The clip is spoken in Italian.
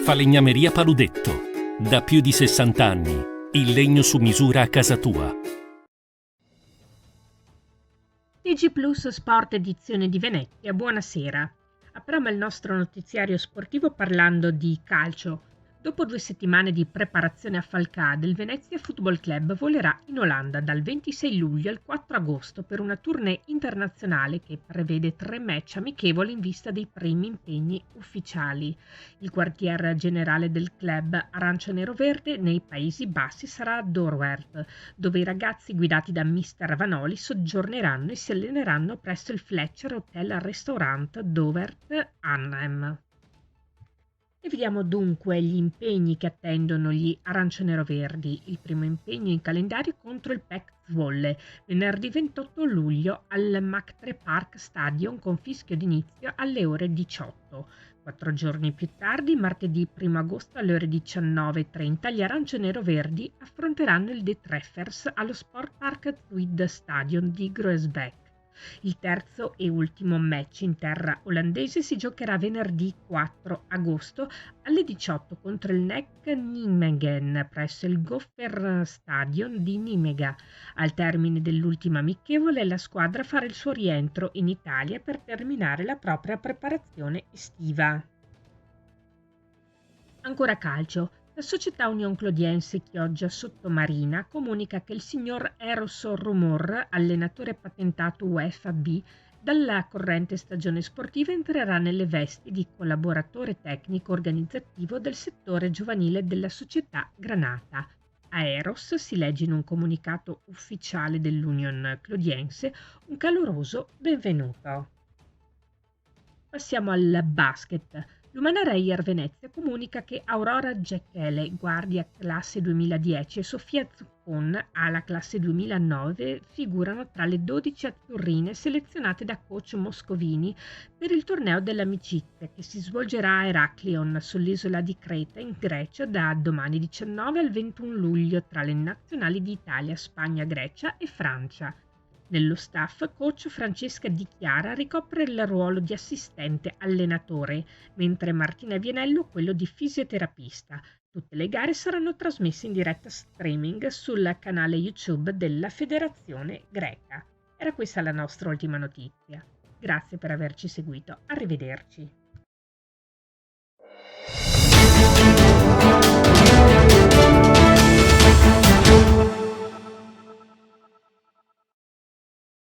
Falegnameria Paludetto. Da più di 60 anni. Il legno su misura a casa tua. TG Plus Sport edizione di Venezia, buonasera. Apriamo il nostro notiziario sportivo parlando di calcio. Dopo 2 settimane di preparazione a Falcade, il Venezia Football Club volerà in Olanda dal 26 luglio al 4 agosto per una tournée internazionale che prevede 3 match amichevoli in vista dei primi impegni ufficiali. Il quartier generale del club arancia-nero-verde nei Paesi Bassi sarà a Dorwerd, dove i ragazzi guidati da Mister Vanoli soggiorneranno e si alleneranno presso il Fletcher Hotel Restaurant Dovert Arnhem. E vediamo dunque gli impegni che attendono gli arancianeroverdi. Il primo impegno in calendario contro il PEC Zwolle, venerdì 28 luglio al Mac3 Park Stadium con fischio d'inizio alle ore 18. 4 giorni più tardi, martedì 1 agosto alle ore 19:30, gli arancianeroverdi affronteranno il De Treffers allo Sport Park Zuid Stadion di Groesbeek. Il terzo e ultimo match in terra olandese si giocherà venerdì 4 agosto alle 18 contro il NEC Nijmegen presso il Gopher Stadion di Nimega. Al termine dell'ultima amichevole la squadra farà il suo rientro in Italia per terminare la propria preparazione estiva. Ancora calcio. La società Union Clodiense Chioggia Sottomarina comunica che il signor Eros Rumor, allenatore patentato UEFA B, dalla corrente stagione sportiva entrerà nelle vesti di collaboratore tecnico organizzativo del settore giovanile della società Granata. A Eros, si legge in un comunicato ufficiale dell'Union Clodiense, un caloroso benvenuto. Passiamo al basket. L'Umana Reyer Venezia comunica che Aurora Gekkele, guardia classe 2010, e Sofia Zuccon, ala classe 2009, figurano tra le 12 azzurrine selezionate da coach Moscovini per il torneo dell'amicizia che si svolgerà a Heraklion sull'isola di Creta in Grecia da domani 19 al 21 luglio tra le nazionali di Italia, Spagna, Grecia e Francia. Nello staff, coach Francesca Di Chiara ricopre il ruolo di assistente allenatore, mentre Martina Vianello quello di fisioterapista. Tutte le gare saranno trasmesse in diretta streaming sul canale YouTube della Federazione Greca. Era questa la nostra ultima notizia. Grazie per averci seguito. Arrivederci.